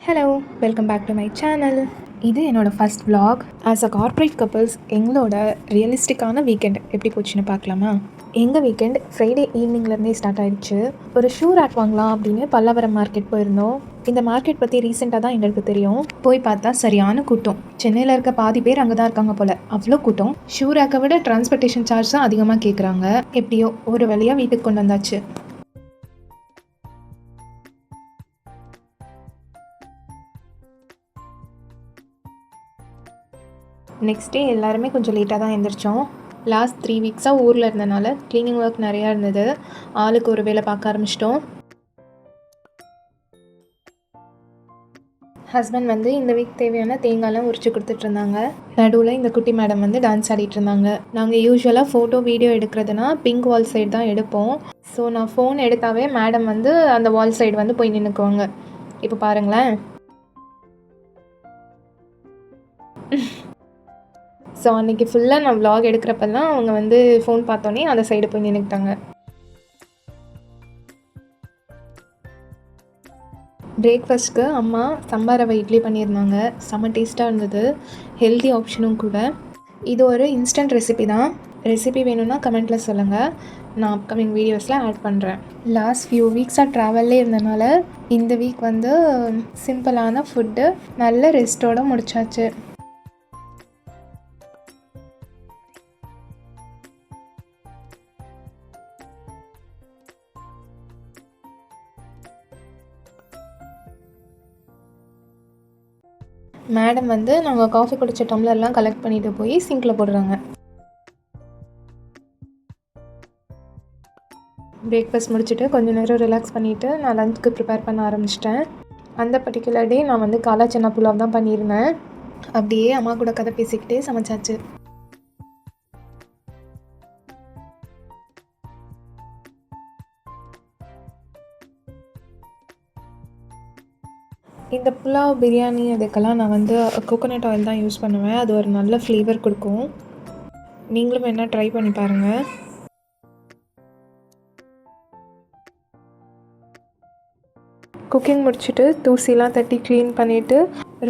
Hello, welcome back to my channel. இது என்னோடய first vlog. As a corporate couples எங்களோட ரியலிஸ்டிக்கான வீக்கெண்ட் எப்படி போச்சுன்னு பார்க்கலாமா? எங்கள் வீக்கெண்ட் ஃப்ரைடே ஈவினிங்லேருந்தே ஸ்டார்ட் ஆகிடுச்சு. ஒரு ஷூ ரேக் வாங்கலாம் அப்படின்னு பல்லவரம் மார்க்கெட் போயிருந்தோம். இந்த மார்க்கெட் பற்றி ரீசெண்டாக தான் எங்களுக்கு தெரியும். போய் பார்த்தா சரியான கூட்டம். சென்னையில் இருக்க பாதி பேர் அங்கே தான் இருக்காங்க போல். அவ்வளோ கூட்டம். ஷூ ரேக்கை விட டிரான்ஸ்போர்ட்டேஷன் சார்ஜ் தான் அதிகமாக கேட்குறாங்க. எப்படியோ ஒரு வழியாக வீட்டுக்கு கொண்டு வந்தாச்சு. நெக்ஸ்ட் டே எல்லாருமே கொஞ்சம் லேட்டாக தான் எழுந்திரிச்சோம். லாஸ்ட் 3 வீக்ஸாக ஊரில் இருந்தனால க்ளீனிங் ஒர்க் நிறையா இருந்தது. ஆளுக்கு ஒரு வேலை பார்க்க ஆரம்பிச்சிட்டோம். ஹஸ்பண்ட் வந்து இந்த வீக் தேவையான தேங்காய்லாம் உரிச்சு கொடுத்துட்ருந்தாங்க. நடுவில் இந்த குட்டி மேடம் வந்து டான்ஸ் ஆடிட்டு இருந்தாங்க. நாங்கள் யூஸ்வலாக ஃபோட்டோ வீடியோ எடுக்கிறதுனா பிங்க் வால் சைடு தான் எடுப்போம். ஸோ நான் ஃபோன் எடுத்தாவே மேடம் வந்து அந்த வால் சைடு வந்து போய் நின்றுக்குவாங்க. இப்போ பாருங்களேன். ஸோ அன்றைக்கி ஃபுல்லாக நான் vlog எடுக்கிறப்பெல்லாம் அவங்க வந்து ஃபோன் பார்த்தோன்னே அந்த சைடு போய் நின்றுக்கிட்டாங்க. பிரேக்ஃபாஸ்ட்டுக்கு அம்மா சம்பா ரவை இட்லி பண்ணியிருந்தாங்க. செம்ம டேஸ்ட்டாக இருந்தது. ஹெல்தி ஆப்ஷனும் கூட. இது ஒரு இன்ஸ்டன்ட் ரெசிபி தான். ரெசிபி வேணும்னா கமெண்ட்டில் சொல்லுங்கள். நான் அப்கமிங் வீடியோஸில் ஆட் பண்ணுறேன். லாஸ்ட் ஃபியூ வீக்ஸாக ட்ராவல்லே இருந்தனால இந்த வீக் வந்து சிம்பிளான ஃபுட்டு, நல்ல ரெஸ்ட்டோடு முடிச்சாச்சு. மேடம் வந்து நாங்கள் காஃபி குடித்த டம்ளர்லாம் கலெக்ட் பண்ணிட்டு போய் சிங்கில் போடுறாங்க. பிரேக்ஃபாஸ்ட் முடிச்சுட்டு கொஞ்சம் நேரம் ரிலாக்ஸ் பண்ணிவிட்டு நான் லஞ்சுக்கு ப்ரிப்பேர் பண்ண ஆரம்பிச்சிட்டேன். அந்த பர்டிகுலர் டே நான் வந்து காலா சன்னா புலாவ் தான் பண்ணியிருந்தேன். அப்படியே அம்மா கூட கதை பேசிக்கிட்டே சமைச்சாச்சு. இந்த புலாவ், பிரியாணி அதுக்கெல்லாம் நான் வந்து கோகோனட் ஆயில் தான் யூஸ் பண்ணுவேன். அது ஒரு நல்ல ஃப்ளேவர் கொடுக்கும். நீங்களும் வேணால் ட்ரை பண்ணி பாருங்கள். குக்கிங் முடிச்சுட்டு தூசிலாம் தட்டி க்ளீன் பண்ணிவிட்டு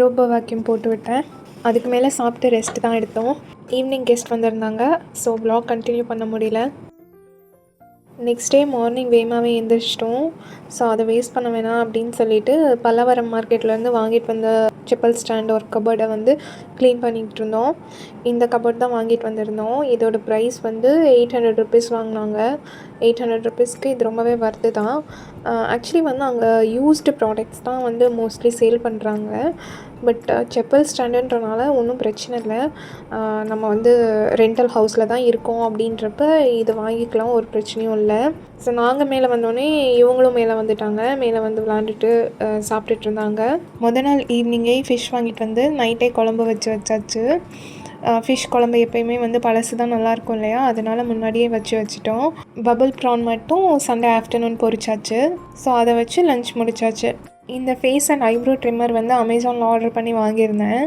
ரோபோ வேக்யூம் போட்டு விட்டேன். அதுக்கு மேலே சாப்பிட்டு ரெஸ்ட் தான் எடுத்தோம். ஈவினிங் கெஸ்ட் வந்திருந்தாங்க. ஸோ vlog கண்டினியூ பண்ண முடியல. நெக்ஸ்ட் டே மார்னிங் வேகமாகவே எழுந்திரிச்சிட்டோம். ஸோ அதை வேஸ்ட் பண்ண வேணாம் அப்படின்னு சொல்லிட்டு பல்லவரம் மார்க்கெட்லேருந்து வாங்கிட்டு வந்த செப்பல் ஸ்டாண்ட் ஒரு கபோர்டை வந்து க்ளீன் பண்ணிக்கிட்டு இருந்தோம். இந்த கபோர்ட் தான் வாங்கிட்டு வந்திருந்தோம். இதோட ப்ரைஸ் வந்து 800 ருபீஸ் வாங்கினாங்க. 800 ருபீஸ்க்கு இது ரொம்பவே வர்த்து தான். ஆக்சுவலி வந்து அங்கே யூஸ்டு ப்ராடக்ட்ஸ் தான் வந்து மோஸ்ட்லி சேல் பண்ணுறாங்க. பட் செப்பல் ஸ்டாண்டுன்றனால ஒன்றும் பிரச்சனை இல்லை. நம்ம வந்து ரெண்டல் ஹவுஸில் தான் இருக்கோம் அப்படின்றப்ப இது வாங்கிக்கலாம், ஒரு பிரச்சனையும் இல்லை. ஸோ நாங்கள் மேலே வந்தோடனே இவங்களும் மேலே வந்துட்டாங்க. மேலே வந்து விளாண்டுட்டு சாப்பிட்டுட்டு இருந்தாங்க. நாள் ஈவினிங்கே ஃபிஷ் வாங்கிட்டு வந்து நைட்டே குழம்பு வச்சாச்சு. ஃபிஷ் குழம்பு எப்போயுமே வந்து பழசு தான் நல்லாயிருக்கும் இல்லையா, அதனால் முன்னாடியே வச்சிட்டோம். பபுள் ப்ரான் மட்டும் சண்டே ஆஃப்டர்நூன் பொரிச்சாச்சு. ஸோ அதை வச்சு லன்ச் முடிச்சாச்சு. இந்த ஃபேஸ் அண்ட் ஐப்ரோ ட்ரிம்மர் வந்து அமேசானில் ஆர்டர் பண்ணி வாங்கியிருந்தேன்.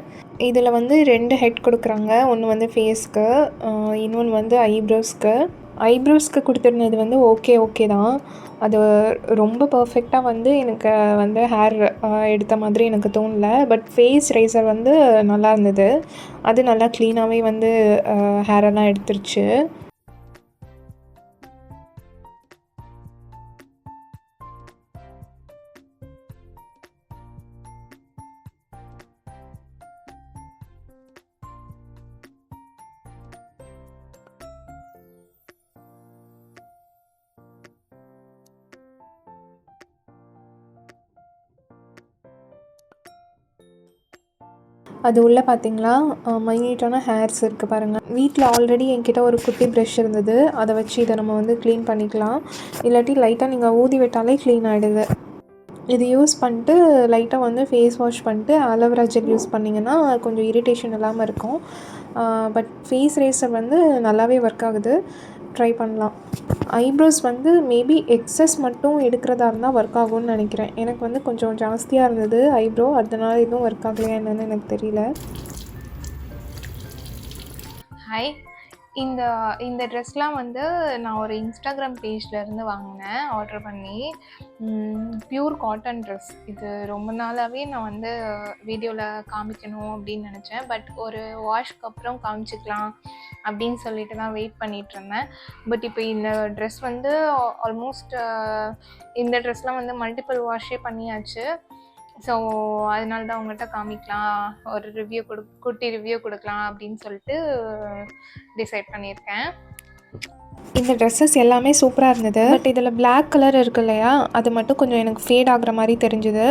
இதில் வந்து 2 ஹெட் கொடுக்குறாங்க. ஒன்று வந்து ஃபேஸ்க்கு, இன்னொன்று வந்து ஐப்ரோஸ்க்கு கொடுத்துருந்தது வந்து ஓகே தான். அது ரொம்ப பர்ஃபெக்டாக வந்து எனக்கு வந்து ஹேர் எடுத்த மாதிரி எனக்கு தோணல. பட் ஃபேஸ் ரேசர் வந்து நல்லா இருந்தது. அது நல்லா க்ளீனாகவே வந்து ஹேரெல்லாம் எடுத்துருச்சு. அது உள்ளே பார்த்தீங்களா மைன்யூட்டான ஹேர்ஸ் இருக்குது பாருங்கள். வீட்டில் ஆல்ரெடி என்கிட்ட ஒரு குட்டி ப்ரஷ் இருந்தது. அதை வச்சு இதை நம்ம வந்து க்ளீன் பண்ணிக்கலாம். இல்லாட்டி லைட்டாக நீங்கள் ஊதி விட்டாலே க்ளீன் ஆகிடுது. இது யூஸ் பண்ணிட்டு லைட்டாக வந்து ஃபேஸ் வாஷ் பண்ணிட்டு ஆலோவேரா ஜெல் யூஸ் பண்ணிங்கன்னா கொஞ்சம் இரிட்டேஷன் இல்லாமல் இருக்கும். பட் ஃபேஸ் ரேசர் வந்து நல்லாவே ஒர்க் ஆகுது. ட்ரை பண்ணலாம். ஐப்ரோஸ் வந்து மேபி எக்ஸஸ் மட்டும் எடுக்கிறதா இருந்தால் ஒர்க் ஆகும்னு நினைக்கிறேன். எனக்கு வந்து கொஞ்சம் ஜாஸ்தியாக இருந்தது ஐப்ரோ, அதனால எதுவும் ஒர்க் ஆகலையா என்னன்னு எனக்கு தெரியல. ஹாய், இந்த இந்த ட்ரெஸ்லாம் வந்து நான் ஒரு இன்ஸ்டாகிராம் பேஜ்லேருந்து வாங்கினேன் ஆர்டர் பண்ணி. Pure cotton dress. இது ரொம்ப நாளாகவே நான் வந்து வீடியோவில் காமிக்கணும் அப்படின்னு நினச்சேன். பட் ஒரு வாஷ்க்கு அப்புறம் காமிச்சிக்கலாம் அப்படின்னு சொல்லிட்டு தான் வெயிட் பண்ணிகிட்ருந்தேன். பட் இப்போ இந்த ட்ரெஸ் வந்து ஆல்மோஸ்ட் இந்த ட்ரெஸ்லாம் வந்து மல்டிபிள் வாஷே பண்ணியாச்சு. ஸோ அதனால தான் உங்கள்கிட்ட காமிக்கலாம், ஒரு குட்டி ரிவ்யூ கொடுக்கலாம் அப்படின்னு சொல்லிட்டு டிசைட் பண்ணியிருக்கேன். இந்த ட்ரெஸ்ஸஸ் எல்லாமே சூப்பராக இருந்தது. பட் இதில் பிளாக் கலர் இருக்கு இல்லையா, அது மட்டும் கொஞ்சம் எனக்கு ஃபேட் ஆகுற மாதிரி தெரிஞ்சுது.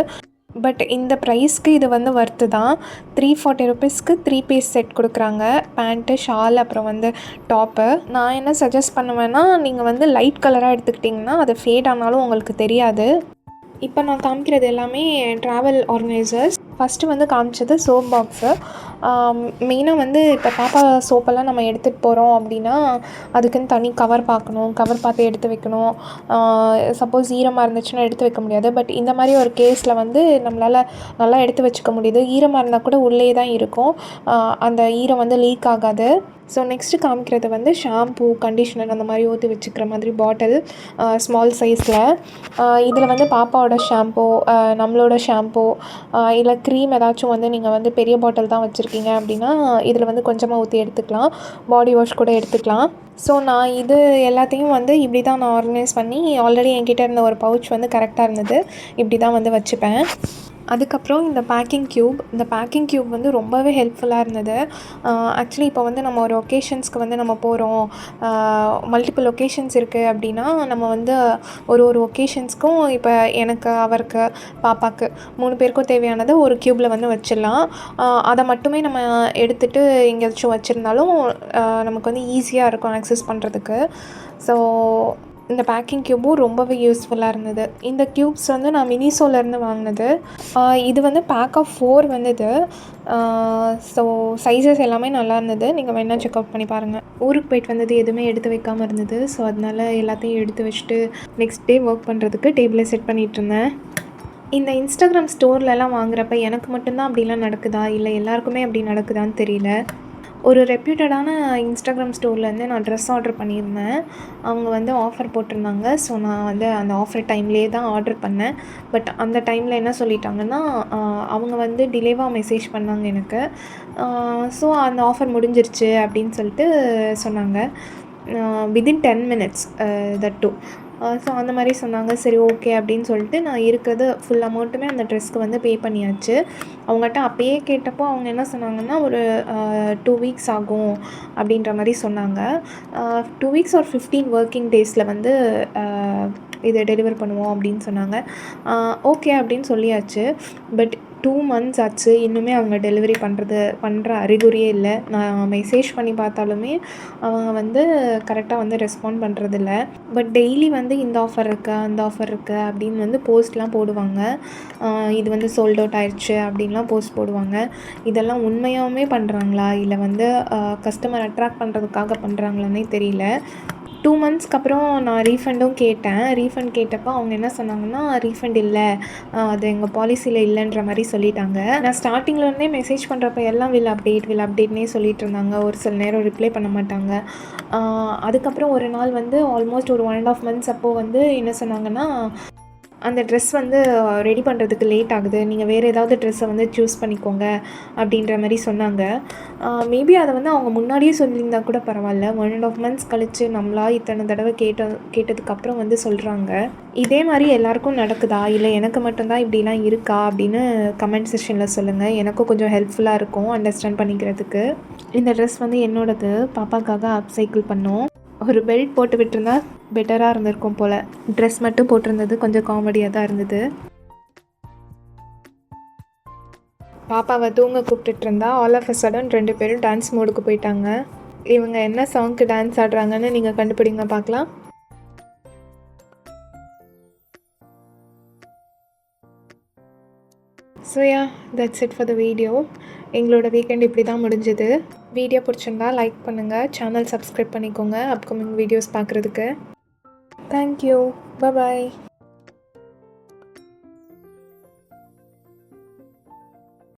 பட் இந்த ப்ரைஸ்க்கு இது வந்து ஒர்த்து தான். 340 ருபீஸ்க்கு 3 பீஸ் செட் கொடுக்குறாங்க. பேண்ட்டு, ஷால், அப்புறம் வந்து டாப்பு. நான் என்ன சஜஸ்ட் பண்ணுவேன்னா, நீங்கள் வந்து லைட் கலராக எடுத்துக்கிட்டிங்கன்னா அது ஃபேட் ஆனாலும் உங்களுக்கு தெரியாது. இப்போ நான் காமிக்கிறது எல்லாமே ட்ராவல் ஆர்கனைசர்ஸ். ஃபஸ்ட்டு வந்து காமிச்சது சோப் பாக்ஸு. மெயினாக வந்து இப்போ பாப்பா சோப்பெல்லாம் நம்ம எடுத்துகிட்டு போகிறோம் அப்படின்னா அதுக்குன்னு தனி கவர் பார்க்கணும், கவர் பார்த்து எடுத்து வைக்கணும். சப்போஸ் ஈரமாக இருந்துச்சுன்னா எடுத்து வைக்க முடியாது. பட் இந்த மாதிரி ஒரு கேஸில் வந்து நம்மளால் நல்லா எடுத்து வச்சுக்க முடியுது. ஈரமாக இருந்தால் கூட உள்ளே தான் இருக்கும், அந்த ஈரம் வந்து லீக் ஆகாது. ஸோ நெக்ஸ்ட்டு காமிக்கிறது வந்து ஷாம்பூ, கண்டிஷ்னர் அந்த மாதிரி ஊற்றி வச்சுக்கிற மாதிரி பாட்டில், ஸ்மால் சைஸில். இதில் வந்து பாப்பாவோட ஷாம்பூ, நம்மளோட ஷாம்பூ, இல்லை க்ரீம் ஏதாச்சும் வந்து நீங்கள் வந்து பெரிய பாட்டில் தான் வச்சுருக்கீங்க அப்படின்னா இதில் வந்து கொஞ்சமாக ஊற்றி எடுத்துக்கலாம். பாடி வாஷ் கூட எடுத்துக்கலாம். ஸோ நான் இது எல்லாத்தையும் வந்து இப்படி தான் நான் ஆர்கனைஸ் பண்ணி, ஆல்ரெடி என்கிட்ட இருந்த ஒரு பவுச் வந்து கரெக்டாக இருந்தது, இப்படி தான் வந்து வச்சுப்பேன். அதுக்கப்புறம் இந்த பேக்கிங் க்யூப் வந்து ரொம்பவே ஹெல்ப்ஃபுல்லாக இருந்தது. ஆக்சுவலி இப்போ வந்து நம்ம ஒரு ஒகேஷன்ஸ்க்கு வந்து நம்ம போகிறோம், மல்டிபிள் ஒகேஷன்ஸ் இருக்குது அப்படின்னா நம்ம வந்து ஒரு ஒகேஷன்ஸ்க்கும் இப்போ எனக்கு, அவருக்கு, பாப்பாவுக்கு 3 பேருக்கும் தேவையானதை ஒரு க்யூப்பில் வந்து வச்சிடலாம். அதை மட்டுமே நம்ம எடுத்துகிட்டு எங்கேயாச்சும் வச்சுருந்தாலும் நமக்கு வந்து ஈஸியாக இருக்கும் ஆக்சஸ் பண்ணுறதுக்கு. ஸோ இந்த பேக்கிங் க்யூபும் ரொம்பவே யூஸ்ஃபுல்லாக இருந்தது. இந்த க்யூப்ஸ் வந்து நான் மினிசோலேருந்து வாங்கினது. இது வந்து பேக் ஆஃப் 4 வந்தது. ஸோ சைஸஸ் எல்லாமே நல்லா இருந்தது. நீங்கள் வேணால் செக் அவுட் பண்ணி பாருங்கள். ஊருக்கு போய்ட்டு வந்தது எதுவுமே எடுத்து வைக்காமல் இருந்தது. ஸோ அதனால் எல்லாத்தையும் எடுத்து வச்சுட்டு நெக்ஸ்ட் டே ஒர்க் பண்ணுறதுக்கு டேபிளை செட் பண்ணிகிட்ருந்தேன். இந்த இன்ஸ்டாகிராம் ஸ்டோர்லலாம் வாங்குறப்ப எனக்கு மட்டும்தான் அப்படிலாம் நடக்குதா, இல்லை எல்லாருக்குமே அப்படி நடக்குதான்னு தெரியல. ஒரு ரெப்யூட்டடான இன்ஸ்டாகிராம் ஸ்டோர்லேருந்து நான் ட்ரெஸ் ஆர்டர் பண்ணியிருந்தேன். அவங்க வந்து ஆஃபர் போட்டிருந்தாங்க. ஸோ நான் வந்து அந்த ஆஃபர் டைம்லேயே தான் ஆர்டர் பண்ணேன். பட் அந்த டைமில் என்ன சொல்லிட்டாங்கன்னா, அவங்க வந்து டிலேவாக மெசேஜ் பண்ணாங்க எனக்கு. ஸோ அந்த ஆஃபர் முடிஞ்சிருச்சு அப்படின்னு சொல்லிட்டு சொன்னாங்க. Within 10 minutes that too. So அந்த மாதிரி சொன்னாங்க. சரி ஓகே அப்படின்னு சொல்லிட்டு நான் இருக்கிறது ஃபுல் அமௌண்ட்டுமே அந்த ட்ரெஸ்க்கு வந்து பே பண்ணியாச்சு. அவங்கள்ட்ட அப்போயே கேட்டப்போ அவங்க என்ன சொன்னாங்கன்னா, ஒரு 2 வீக்ஸ் ஆகும் அப்படின்ற மாதிரி சொன்னாங்க. 2 வீக்ஸ் ஒரு 15 ஒர்க்கிங் டேஸில் வந்து இதை டெலிவர் பண்ணுவோம் அப்படின்னு சொன்னாங்க. ஓகே அப்படின்னு சொல்லியாச்சு. பட் 2 மந்த்ஸ் ஆச்சு, இன்னுமே அவங்க டெலிவரி பண்ணுற அறிகுறியே இல்லை. நான் மெசேஜ் பண்ணி பார்த்தாலுமே அவங்க வந்து கரெக்டாக வந்து ரெஸ்பாண்ட் பண்ணுறதில்ல. பட் டெய்லி வந்து இந்த ஆஃபர் இருக்குது, அந்த ஆஃபர் இருக்குது அப்படின்னு வந்து போஸ்ட்லாம் போடுவாங்க. இது வந்து சோல்ட் அவுட் ஆயிடுச்சு அப்படின்லாம் போஸ்ட் போடுவாங்க. இதெல்லாம் உண்மையாகவுமே பண்ணுறாங்களா, இல்லை வந்து கஸ்டமர் அட்ராக்ட் பண்ணுறதுக்காக பண்ணுறாங்களான்னே தெரியல. 2 மந்த்ஸ்க்கு அப்புறம் நான் ரீஃபண்டும் கேட்டேன். ரீஃபண்ட் கேட்டப்போ அவங்க என்ன சொன்னாங்கன்னா, ரீஃபண்ட் இல்லை, அது எங்கள் பாலிசியில் இல்லைன்ற மாதிரி சொல்லிட்டாங்க. நான் ஸ்டார்டிங்லேருந்தே மெசேஜ் பண்ணுறப்ப எல்லாம் வில் அப்டேட்னே சொல்லிட்டு இருந்தாங்க. ஒரு சில நேரம் ரிப்ளை பண்ண மாட்டாங்க. அதுக்கப்புறம் ஒரு நாள் வந்து ஆல்மோஸ்ட் ஒரு 1.5 மந்த்ஸ் அப்போது வந்து என்ன சொன்னாங்கன்னா, அந்த ட்ரெஸ் வந்து ரெடி பண்ணுறதுக்கு லேட் ஆகுது, நீங்கள் வேறு ஏதாவது ட்ரெஸ்ஸை வந்து சூஸ் பண்ணிக்கோங்க அப்படின்ற மாதிரி சொன்னாங்க. மேபி அதை வந்து அவங்க முன்னாடியே சொல்லியிருந்தா கூட பரவாயில்ல. 1.5 மந்த்ஸ் கழித்து நம்மளா இத்தனை தடவை கேட்டதுக்கப்புறம் வந்து சொல்கிறாங்க. இதே மாதிரி எல்லாருக்கும் நடக்குதா, இல்லை எனக்கு மட்டும்தான் இப்படிலாம் இருக்கா அப்படின்னு கமெண்ட் செக்ஷனில் சொல்லுங்கள். எனக்கும் கொஞ்சம் ஹெல்ப்ஃபுல்லாக இருக்கும் அண்டர்ஸ்டாண்ட் பண்ணிக்கிறதுக்கு. இந்த ட்ரெஸ் வந்து என்னோடது, பாப்பாக்காக அப்சைக்கிள் பண்ணோம். ஒரு பெல்ட் போட்டு விட்டுருந்தா பெட்டராக இருந்திருக்கும் போல். ட்ரெஸ் மட்டும் போட்டிருந்தது கொஞ்சம் காமெடியாக தான் இருந்தது. பாப்பாவை தூங்க கூப்பிட்டுட்டு இருந்தா ஆல் ஆஃப் அ சடன் 2 பேரும் டான்ஸ் மோடுக்கு போயிட்டாங்க. இவங்க என்ன சாங்க்கு டான்ஸ் ஆடுறாங்கன்னு நீங்கள் கண்டுபிடிங்க பார்க்கலாம். So that's it for the video. எங்களோட வீக்கெண்ட் இப்படி தான் முடிஞ்சுது. வீடியோ பிடிச்சிருந்தா லைக் பண்ணுங்கள், சேனல் சப்ஸ்கிரைப் பண்ணிக்கோங்க அப்கமிங் வீடியோஸ் பார்க்குறதுக்கு. தேங்க்யூ, பாய்.